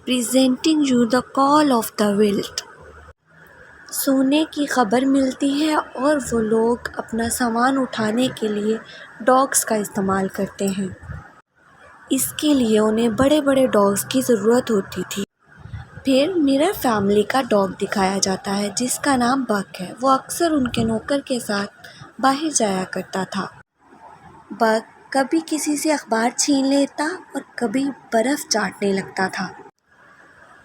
presenting you the call of the wild. سونے کی خبر ملتی ہے اور وہ لوگ اپنا سامان اٹھانے کے لیے ڈاگس کا استعمال کرتے ہیں۔ اس کے لیے انہیں بڑے بڑے ڈاگس کی ضرورت ہوتی تھی۔ پھر مرر فیملی کا ڈاگ دکھایا جاتا ہے جس کا نام بک ہے۔ وہ اکثر ان کے نوکر کے ساتھ باہر جایا کرتا تھا۔ بک کبھی کسی سے اخبار چھین لیتا اور کبھی برف چاٹنے لگتا تھا۔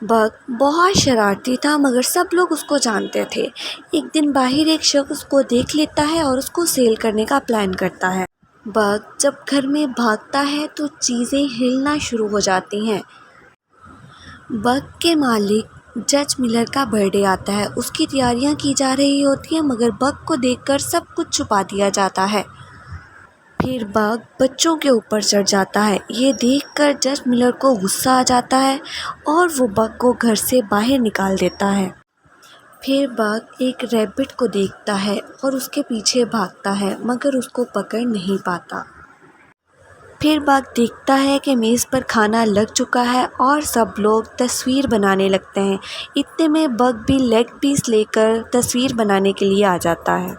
بک بہت شرارتی تھا مگر سب لوگ اس کو جانتے تھے۔ ایک دن باہر ایک شخص اس کو دیکھ لیتا ہے اور اس کو سیل کرنے کا پلان کرتا ہے۔ بک جب گھر میں بھاگتا ہے تو چیزیں ہلنا شروع ہو جاتی ہیں۔ بک کے مالک جج ملر کا برتھ ڈے آتا ہے۔ اس کی تیاریاں کی جا رہی ہوتی ہیں مگر بک کو دیکھ کر سب کچھ چھپا دیا جاتا ہے۔ پھر بک بچوں کے اوپر چڑھ جاتا ہے۔ یہ دیکھ کر جج ملر کو غصہ آ جاتا ہے اور وہ بک کو گھر سے باہر نکال دیتا ہے۔ پھر بک ایک ریبٹ کو دیکھتا ہے اور اس کے پیچھے بھاگتا ہے مگر اس کو پکڑ نہیں پاتا۔ پھر بک دیکھتا ہے کہ میز پر کھانا لگ چکا ہے اور سب لوگ تصویر بنانے لگتے ہیں۔ اتنے میں بک بھی لیگ پیس لے کر تصویر بنانے کے لیے آ جاتا ہے۔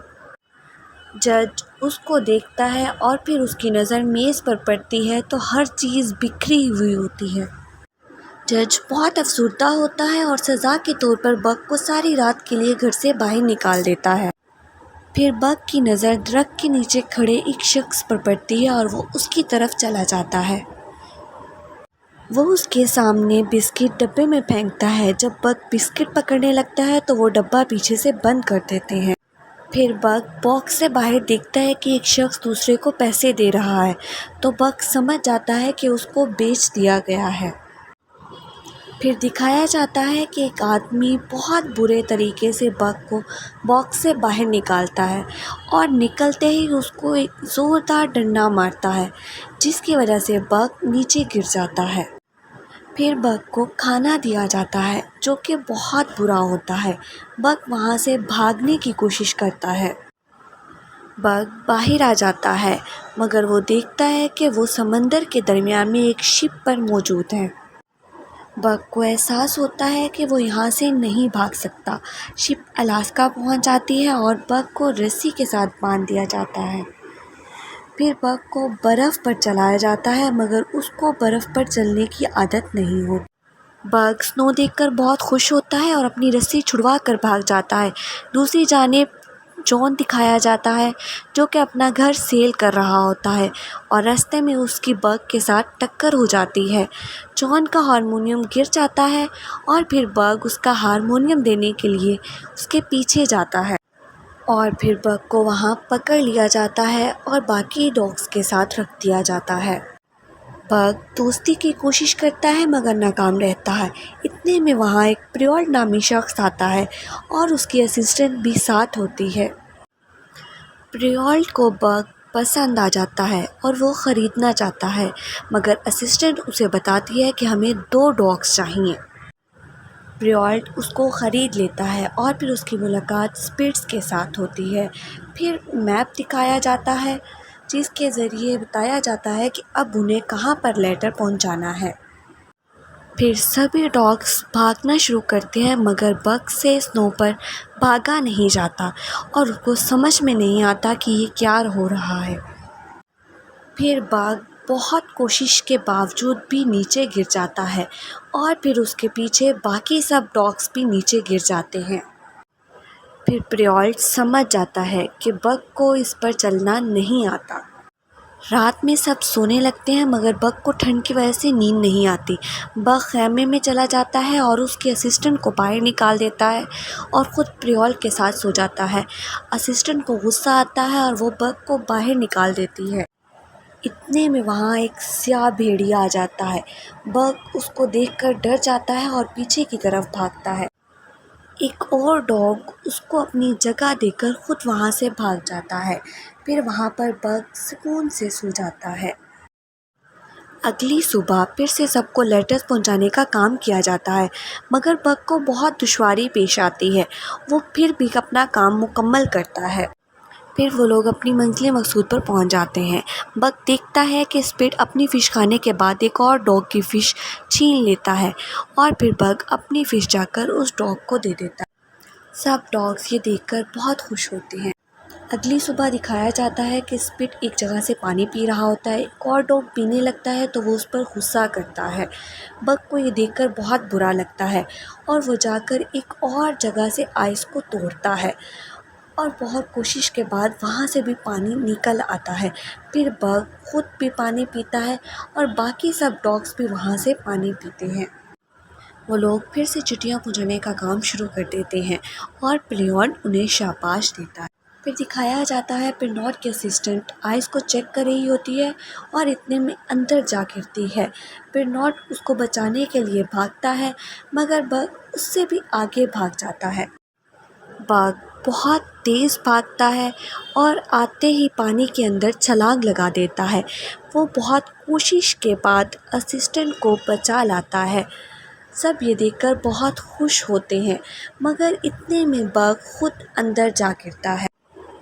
جج اس کو دیکھتا ہے اور پھر اس کی نظر میز پر پڑتی ہے تو ہر چیز بکھری ہوئی ہوتی ہے۔ جج بہت افسردہ ہوتا ہے اور سزا کے طور پر بک کو ساری رات کے لیے گھر سے باہر نکال دیتا ہے۔ پھر بک کی نظر درخت کے نیچے کھڑے ایک شخص پر پڑتی ہے اور وہ اس کی طرف چلا جاتا ہے۔ وہ اس کے سامنے بسکٹ ڈبے میں پھینکتا ہے۔ جب بک بسکٹ پکڑنے لگتا ہے تو وہ ڈبہ پیچھے سے بند کر دیتے ہیں۔ پھر بک باکس سے باہر دیکھتا ہے کہ ایک شخص دوسرے کو پیسے دے رہا ہے تو بک سمجھ جاتا ہے کہ اس کو بیچ دیا گیا ہے۔ پھر دکھایا جاتا ہے کہ ایک آدمی بہت برے طریقے سے بک کو باکس سے باہر نکالتا ہے اور نکلتے ہی اس کو ایک زوردار ڈنڈا مارتا ہے جس کی وجہ سے بک نیچے گر جاتا ہے۔ پھر بک کو کھانا دیا جاتا ہے جو کہ بہت برا ہوتا ہے۔ بک وہاں سے بھاگنے کی کوشش کرتا ہے۔ بک باہر آ جاتا ہے مگر وہ دیکھتا ہے کہ وہ سمندر کے درمیان میں ایک شپ پر موجود ہے۔ بک کو احساس ہوتا ہے کہ وہ یہاں سے نہیں بھاگ سکتا۔ شپ الاسکا پہنچ جاتی ہے اور بک کو رسی کے ساتھ باندھ دیا جاتا ہے۔ پھر بک کو برف پر چلایا جاتا ہے مگر اس کو برف پر چلنے کی عادت نہیں ہوتی۔ بک سنو دیکھ کر بہت خوش ہوتا ہے اور اپنی رسی چھڑوا کر بھاگ جاتا ہے۔ دوسری جانب جان دکھایا جاتا ہے جو کہ اپنا گھر سیل کر رہا ہوتا ہے اور راستے میں اس کی بک کے ساتھ ٹکر ہو جاتی ہے۔ جان کا ہارمونیم گر جاتا ہے اور پھر بک اس کا ہارمونیم دینے کے لیے اس کے پیچھے جاتا ہے اور پھر بک کو وہاں پکڑ لیا جاتا ہے اور باقی ڈاگس کے ساتھ رکھ دیا جاتا ہے۔ بک دوستی کی کوشش کرتا ہے مگر ناکام رہتا ہے۔ اتنے میں وہاں ایک پریول نامی شخص آتا ہے اور اس کی اسسٹنٹ بھی ساتھ ہوتی ہے۔ پریول کو بک پسند آ جاتا ہے اور وہ خریدنا چاہتا ہے مگر اسسٹنٹ اسے بتاتی ہے کہ ہمیں 2 ڈاگس چاہئیں۔ پریول اس کو خرید لیتا ہے اور پھر اس کی ملاقات اسپرٹس کے ساتھ ہوتی ہے۔ پھر میپ دکھایا جاتا ہے جس کے ذریعے بتایا جاتا ہے کہ اب انہیں کہاں پر لیٹر پہنچانا ہے۔ پھر سبھی ڈاگس بھاگنا شروع کرتے ہیں مگر بک سے سنو پر بھاگا نہیں جاتا اور اس کو سمجھ میں نہیں آتا کہ یہ کیا ہو رہا ہے۔ پھر بک بہت کوشش کے باوجود بھی نیچے گر جاتا ہے اور پھر اس کے پیچھے باقی سب ڈاگس بھی نیچے گر جاتے ہیں۔ پھر پریول سمجھ جاتا ہے کہ بک کو اس پر چلنا نہیں آتا۔ رات میں سب سونے لگتے ہیں مگر بک کو ٹھنڈ کی وجہ سے نیند نہیں آتی۔ بک خیمے میں چلا جاتا ہے اور اس کے اسسٹنٹ کو باہر نکال دیتا ہے اور خود پریول کے ساتھ سو جاتا ہے۔ اسسٹنٹ کو غصہ آتا ہے اور وہ بک کو باہر نکال دیتی ہے۔ اتنے میں وہاں ایک سیاہ بھیڑیا آ جاتا ہے۔ بک اس کو دیکھ کر ڈر جاتا ہے اور پیچھے کی طرف بھاگتا ہے۔ ایک اور ڈاگ اس کو اپنی جگہ دے کر خود وہاں سے بھاگ جاتا ہے۔ پھر وہاں پر بک سکون سے سو جاتا ہے۔ اگلی صبح پھر سے سب کو لیٹرز پہنچانے کا کام کیا جاتا ہے مگر بک کو بہت دشواری پیش آتی ہے۔ وہ پھر بھی اپنا کام مکمل کرتا ہے۔ پھر وہ لوگ اپنی منزل مقصود پر پہنچ جاتے ہیں۔ بگ دیکھتا ہے کہ اسپیڈ اپنی فش کھانے کے بعد ایک اور ڈاگ کی فش چھین لیتا ہے اور پھر بگ اپنی فش جا کر اس ڈاگ کو دے دیتا ہے۔ سب ڈاگس یہ دیکھ کر بہت خوش ہوتے ہیں۔ اگلی صبح دکھایا جاتا ہے کہ اسپیڈ ایک جگہ سے پانی پی رہا ہوتا ہے، ایک اور ڈاگ پینے لگتا ہے تو وہ اس پر غصہ کرتا ہے۔ بگ کو یہ دیکھ کر بہت برا لگتا ہے اور وہ جا کر ایک اور جگہ سے آئس کو توڑتا ہے اور بہت کوشش کے بعد وہاں سے بھی پانی نکل آتا ہے۔ پھر بگ خود بھی پانی پیتا ہے اور باقی سب ڈاگس بھی وہاں سے پانی پیتے ہیں۔ وہ لوگ پھر سے چٹیاں پہنچانے کا کام شروع کر دیتے ہیں اور لیون انہیں شاباش دیتا ہے۔ پھر دکھایا جاتا ہے برنارڈ کی اسسٹنٹ آئس کو چیک کر رہی ہوتی ہے اور اتنے میں اندر جا گرتی ہے۔ برنارڈ اس کو بچانے کے لیے بھاگتا ہے مگر بگ اس سے بھی آگے بھاگ جاتا ہے۔ بگ بہت تیز بھاگتا ہے اور آتے ہی پانی کے اندر چھلانگ لگا دیتا ہے۔ وہ بہت کوشش کے بعد اسسٹنٹ کو بچا لاتا ہے۔ سب یہ دیکھ کر بہت خوش ہوتے ہیں مگر اتنے میں بگ خود اندر جا گرتا ہے۔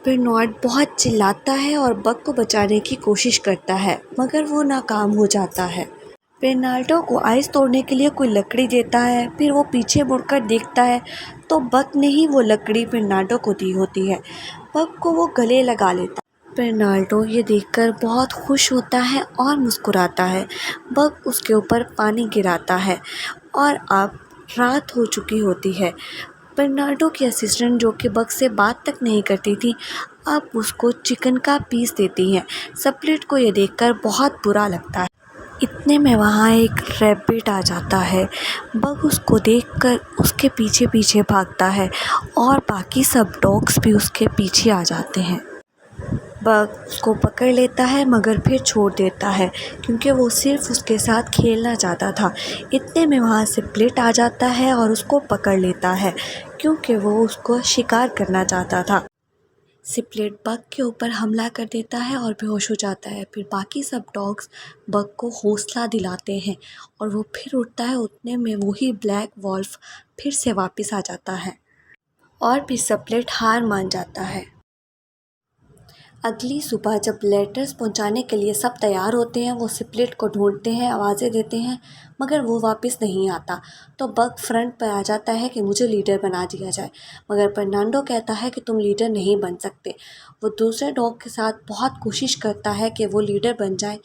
برنارڈ بہت چلاتا ہے اور بگ کو بچانے کی کوشش کرتا ہے مگر وہ ناکام ہو جاتا ہے۔ برنارڈو کو آئس توڑنے کے لیے کوئی لکڑی دیتا ہے، پھر وہ پیچھے مڑ کر دیکھتا ہے تو بگ نے ہی وہ لکڑی برنارڈو کو دی ہوتی ہے۔ بگ کو وہ گلے لگا لیتا ہے۔ برنارڈو یہ دیکھ کر بہت خوش ہوتا ہے اور مسکراتا ہے۔ بگ اس کے اوپر پانی گراتا ہے اور اب رات ہو چکی ہوتی ہے۔ برنارڈو کی اسسٹنٹ جو کہ بگ سے بات تک نہیں کرتی تھی اب اس کو چکن کا پیس دیتی ہے۔ اسپلٹ کو یہ دیکھ کر بہت برا لگتا ہے۔ اتنے میں وہاں ایک ریبٹ آ جاتا ہے۔ بگ اس کو دیکھ کر اس کے پیچھے پیچھے بھاگتا ہے اور باقی سب ڈاگس بھی اس کے پیچھے آ جاتے ہیں۔ بگ اس کو پکڑ لیتا ہے مگر پھر چھوڑ دیتا ہے کیونکہ وہ صرف اس کے ساتھ کھیلنا چاہتا تھا۔ اتنے میں وہاں سے اسپلٹ آ جاتا ہے اور اس کو پکڑ لیتا ہے کیونکہ وہ اس کو شکار کرنا چاہتا تھا۔ اسپلٹ بگ کے اوپر حملہ کر دیتا ہے اور بے ہوش ہو جاتا ہے۔ پھر باقی سب ڈاگس بگ کو حوصلہ دلاتے ہیں اور وہ پھر اٹھتا ہے۔ اتنے میں وہی بلیک وولف پھر سے واپس آ جاتا ہے اور پھر اسپلٹ ہار مان جاتا ہے۔ اگلی صبح جب لیٹرز پہنچانے کے لیے سب تیار ہوتے ہیں وہ اسپلٹ کو ڈھونڈتے ہیں، آوازیں دیتے ہیں مگر وہ واپس نہیں آتا تو بگ فرنٹ پہ آ جاتا ہے کہ مجھے لیڈر بنا دیا جائے مگر برنارڈو کہتا ہے کہ تم لیڈر نہیں بن سکتے۔ وہ دوسرے ڈاگ کے ساتھ بہت کوشش کرتا ہے کہ وہ لیڈر بن جائے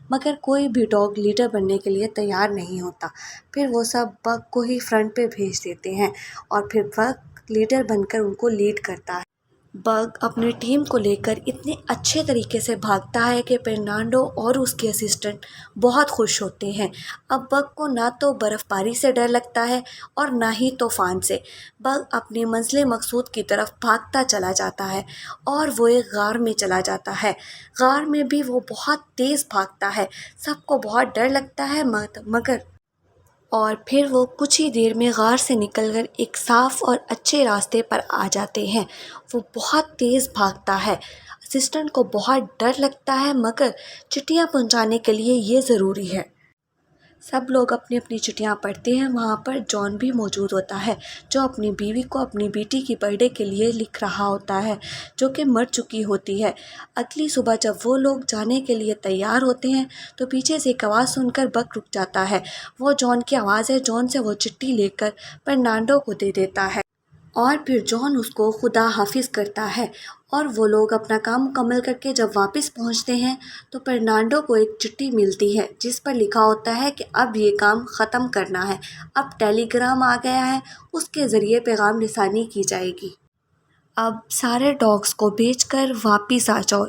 مگر کوئی بھی ڈاگ لیڈر بننے کے لیے تیار نہیں ہوتا۔ پھر وہ سب بگ کو ہی فرنٹ پہ بھیج دیتے ہیں اور پھر بگ لیڈر بن کر ان کو لیڈ کرتا ہے۔ بگ اپنے ٹیم کو لے کر اتنے اچھے طریقے سے بھاگتا ہے کہ برنارڈو اور اس کے اسسٹنٹ بہت خوش ہوتے ہیں۔ اب بگ کو نہ تو برف باری سے ڈر لگتا ہے اور نہ ہی طوفان سے۔ بگ اپنی منزل مقصود کی طرف بھاگتا چلا جاتا ہے اور وہ ایک غار میں چلا جاتا ہے۔ غار میں بھی وہ بہت تیز بھاگتا ہے، سب کو بہت ڈر لگتا ہے مگر اور پھر وہ کچھ ہی دیر میں غار سے نکل کر ایک صاف اور اچھے راستے پر آ جاتے ہیں۔ وہ بہت تیز بھاگتا ہے۔ اسسٹنٹ کو بہت ڈر لگتا ہے مگر چٹیاں پہنچانے کے لیے یہ ضروری ہے۔ سب لوگ اپنی اپنی چٹیاں پڑھتے ہیں۔ وہاں پر جان بھی موجود ہوتا ہے جو اپنی بیوی کو اپنی بیٹی کی برتھ ڈے کے لیے لکھ رہا ہوتا ہے جو کہ مر چکی ہوتی ہے۔ اگلی صبح جب وہ لوگ جانے کے لیے تیار ہوتے ہیں تو پیچھے سے ایک آواز سن کر بگ رک جاتا ہے۔ وہ جان کی آواز ہے۔ جان سے وہ چٹھی لے کر برنارڈو کو دے دیتا ہے اور پھر جان اس کو خدا حافظ کرتا ہے اور وہ لوگ اپنا کام مکمل کر کے جب واپس پہنچتے ہیں تو برنارڈو کو ایک چٹھی ملتی ہے جس پر لکھا ہوتا ہے کہ اب یہ کام ختم کرنا ہے، اب ٹیلی گرام آ گیا ہے، اس کے ذریعے پیغام رسانی کی جائے گی۔ اب سارے ڈاگس کو بیچ کر واپس آ جاؤ۔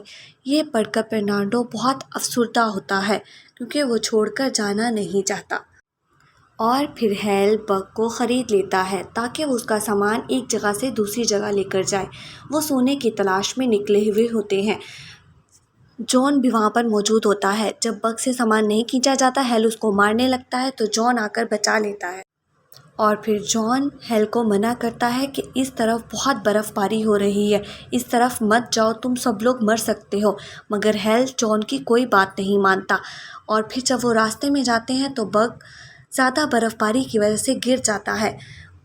یہ پڑھ کر برنارڈو بہت افسردہ ہوتا ہے کیونکہ وہ چھوڑ کر جانا نہیں چاہتا اور پھر ہیل بگ کو خرید لیتا ہے تاکہ وہ اس کا سامان ایک جگہ سے دوسری جگہ لے کر جائے۔ وہ سونے کی تلاش میں نکلے ہوئے ہوتے ہیں۔ جان بھی وہاں پر موجود ہوتا ہے۔ جب بگ سے سامان نہیں کھینچا جاتا ہیل اس کو مارنے لگتا ہے تو جان آ کر بچا لیتا ہے اور پھر جان ہیل کو منع کرتا ہے کہ اس طرف بہت برف باری ہو رہی ہے، اس طرف مت جاؤ، تم سب لوگ مر سکتے ہو مگر ہیل جان کی کوئی بات نہیں مانتا اور پھر جب وہ راستے میں جاتے ہیں تو بگ زیادہ برف باری کی وجہ سے گر جاتا ہے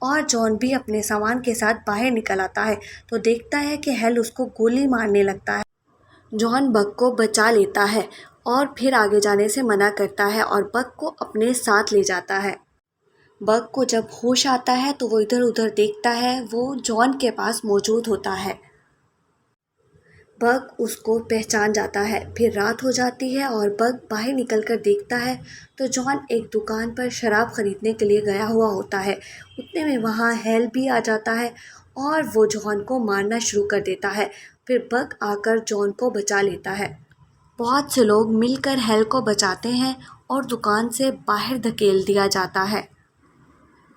اور جان بھی اپنے سامان کے ساتھ باہر نکل آتا ہے تو دیکھتا ہے کہ ہیل اس کو گولی مارنے لگتا ہے۔ جان بگ کو بچا لیتا ہے اور پھر آگے جانے سے منع کرتا ہے اور بگ کو اپنے ساتھ لے جاتا ہے۔ بگ کو جب ہوش آتا ہے تو وہ ادھر ادھر دیکھتا ہے، وہ جان کے پاس موجود ہوتا ہے۔ بگ اس کو پہچان جاتا ہے۔ پھر رات ہو جاتی ہے اور بگ باہر نکل کر دیکھتا ہے تو جان ایک دکان پر شراب خریدنے کے لیے گیا ہوا ہوتا ہے۔ اتنے میں وہاں ہیل بھی آ جاتا ہے اور وہ جان کو مارنا شروع کر دیتا ہے۔ پھر بگ آ کر جان کو بچا لیتا ہے۔ بہت سے لوگ مل کر ہیل کو بچاتے ہیں اور دکان سے باہر دھکیل دیا جاتا ہے۔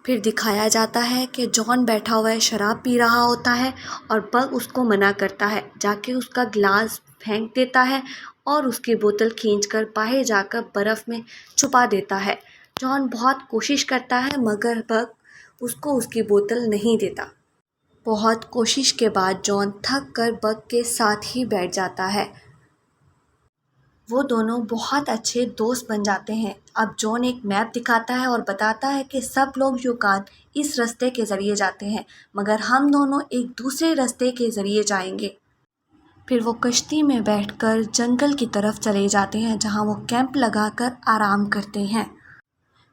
پھر دکھایا جاتا ہے کہ جان بیٹھا ہوا ہے، شراب پی رہا ہوتا ہے اور بگ اس کو منع کرتا ہے، جا کے اس کا گلاس پھینک دیتا ہے اور اس کی بوتل کھینچ کر باہر جا کر برف میں چھپا دیتا ہے۔ جان بہت کوشش کرتا ہے مگر بگ اس کو اس کی بوتل نہیں دیتا۔ بہت کوشش کے بعد جان تھک کر بگ کے ساتھ ہی بیٹھ جاتا ہے۔ وہ دونوں بہت اچھے دوست بن جاتے ہیں۔ اب جان ایک میپ دکھاتا ہے اور بتاتا ہے کہ سب لوگ یوکان اس راستے کے ذریعے جاتے ہیں مگر ہم دونوں ایک دوسرے راستے کے ذریعے جائیں گے۔ پھر وہ کشتی میں بیٹھ کر جنگل کی طرف چلے جاتے ہیں جہاں وہ کیمپ لگا کر آرام کرتے ہیں۔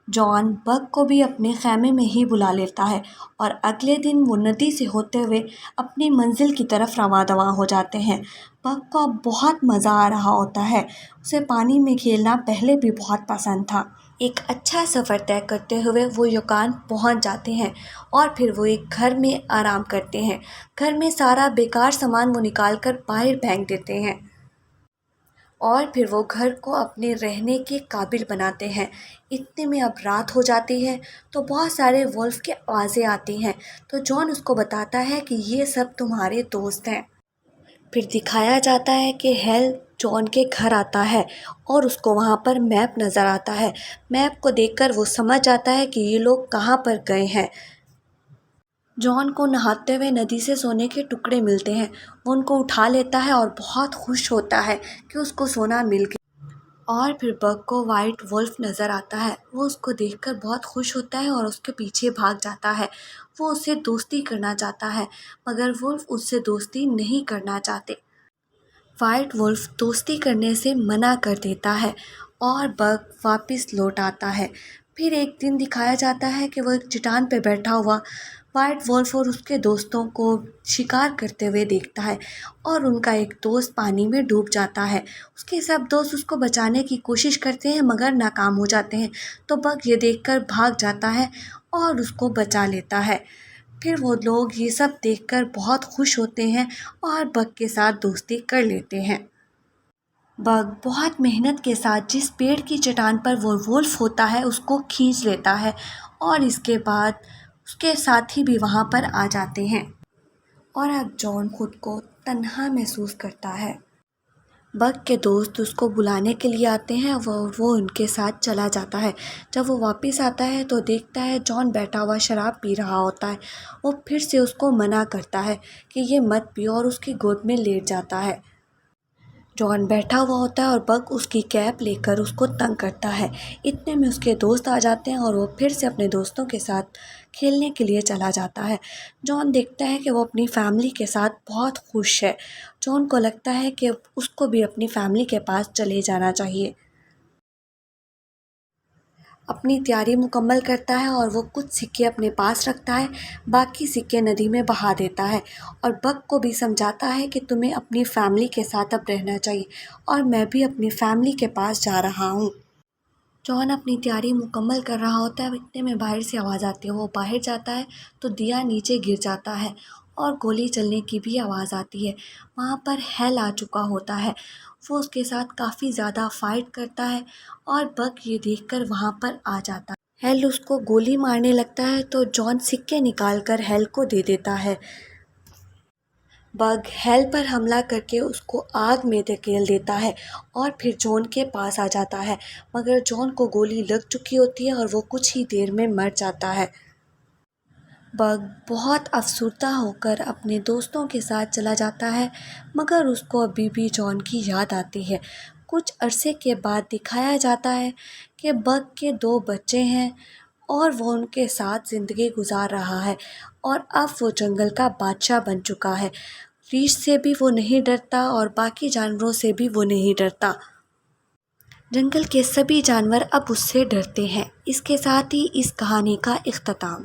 جان بگ کو بھی اپنے خیمے میں ہی بلا لیتا ہے اور اگلے دن وہ ندی سے ہوتے ہوئے اپنی منزل کی طرف رواں دواں ہو جاتے ہیں۔ بگ کو اب بہت مزہ آ رہا ہوتا ہے، اسے پانی میں کھیلنا پہلے بھی بہت پسند تھا۔ ایک اچھا سفر طے کرتے ہوئے وہ یوکان پہنچ جاتے ہیں اور پھر وہ ایک گھر میں آرام کرتے ہیں۔ گھر میں سارا بیکار سامان وہ نکال کر باہر پھینک دیتے ہیں اور پھر وہ گھر کو اپنے رہنے کے قابل بناتے ہیں۔ اتنے میں اب رات ہو جاتی ہے تو بہت سارے وولف کی آوازیں آتی ہیں تو جان اس کو بتاتا ہے کہ یہ سب تمہارے دوست ہیں۔ پھر دکھایا جاتا ہے کہ ہیل جان کے گھر آتا ہے اور اس کو وہاں پر میپ نظر آتا ہے۔ میپ کو دیکھ کر وہ سمجھ جاتا ہے کہ یہ لوگ کہاں پر گئے ہیں۔ جان کو نہاتے ہوئے ندی سے سونے کے ٹکڑے ملتے ہیں، وہ ان کو اٹھا لیتا ہے اور بہت خوش ہوتا ہے کہ اس کو سونا مل گیا۔ اور پھر بگ کو وائٹ وولف نظر آتا ہے، وہ اس کو دیکھ کر بہت خوش ہوتا ہے اور اس کے پیچھے بھاگ جاتا ہے۔ وہ اس سے دوستی کرنا چاہتا ہے مگر وولف اس سے دوستی نہیں کرنا چاہتے۔ وائٹ وولف دوستی کرنے سے منع کر دیتا ہے اور بگ واپس لوٹ آتا ہے۔ پھر ایک دن دکھایا جاتا ہے کہ وہ ایک چٹان پہ بیٹھا ہوا وائٹ وولف اور اس کے دوستوں کو شکار کرتے ہوئے دیکھتا ہے اور ان کا ایک دوست پانی میں ڈوب جاتا ہے۔ اس کے سب دوست اس کو بچانے کی کوشش کرتے ہیں مگر ناکام ہو جاتے ہیں تو بگ یہ دیکھ کر بھاگ جاتا ہے اور اس کو بچا لیتا ہے۔ پھر وہ لوگ یہ سب دیکھ کر بہت خوش ہوتے ہیں اور بگ کے ساتھ دوستی کر لیتے ہیں۔ بگ بہت محنت کے ساتھ جس پیڑ کی چٹان پر وہ وولف ہوتا ہے اس کو کھینچ لیتا ہے اور اس کے بعد اس کے ساتھی بھی وہاں پر آ جاتے ہیں اور اب جان خود کو تنہا محسوس کرتا ہے۔ بگ کے دوست اس کو بلانے کے لیے آتے ہیں، وہ ان کے ساتھ چلا جاتا ہے۔ جب وہ واپس آتا ہے تو دیکھتا ہے جان بیٹھا ہوا شراب پی رہا ہوتا ہے۔ وہ پھر سے اس کو منع کرتا ہے کہ یہ مت پیو اور اس کی گود میں لیٹ جاتا ہے۔ جان بیٹھا ہوا ہوتا ہے اور بگ اس کی کیپ لے کر اس کو تنگ کرتا ہے۔ اتنے میں اس کے دوست آ جاتے ہیں اور وہ پھر سے اپنے دوستوں کے ساتھ کھیلنے کے لیے چلا جاتا ہے۔ جان دیکھتا ہے کہ وہ اپنی فیملی کے ساتھ بہت خوش ہے۔ جان کو لگتا ہے کہ اس کو بھی اپنی فیملی کے پاس چلے جانا چاہیے۔ اپنی تیاری مکمل کرتا ہے اور وہ کچھ سکے اپنے پاس رکھتا ہے، باقی سکے ندی میں بہا دیتا ہے اور بگ کو بھی سمجھاتا ہے کہ تمہیں اپنی فیملی کے ساتھ اب رہنا چاہیے اور میں بھی اپنی فیملی کے پاس جا رہا ہوں۔ جان اپنی تیاری مکمل کر رہا ہوتا ہے، اتنے میں باہر سے آواز آتی ہے، وہ باہر جاتا ہے تو دیا نیچے گر جاتا ہے اور گولی چلنے کی بھی آواز آتی ہے۔ وہاں پر ہیل آ چکا ہوتا ہے، وہ اس کے ساتھ کافی زیادہ فائٹ کرتا ہے اور بگ یہ دیکھ کر وہاں پر آ جاتا ہے۔ ہیل اس کو گولی مارنے لگتا ہے تو جان سکے نکال کر ہیل کو دے دیتا ہے۔ بگ ہیل پر حملہ کر کے اس کو آگ میں دھکیل دیتا ہے اور پھر جان کے پاس آ جاتا ہے مگر جان کو گولی لگ چکی ہوتی ہے اور وہ کچھ ہی دیر میں مر جاتا ہے۔ بگ بہت افسردہ ہو کر اپنے دوستوں کے ساتھ چلا جاتا ہے مگر اس کو ابھی بھی جان کی یاد آتی ہے۔ کچھ عرصے کے بعد دکھایا جاتا ہے کہ بگ کے 2 بچے ہیں اور وہ ان کے ساتھ زندگی گزار رہا ہے، اور اب وہ جنگل کا بادشاہ بن چکا ہے۔ ریچھ سے بھی وہ نہیں ڈرتا اور باقی جانوروں سے بھی وہ نہیں ڈرتا۔ جنگل کے سبھی جانور اب اس سے ڈرتے ہیں۔ اس کے ساتھ ہی اس کہانی کا اختتام۔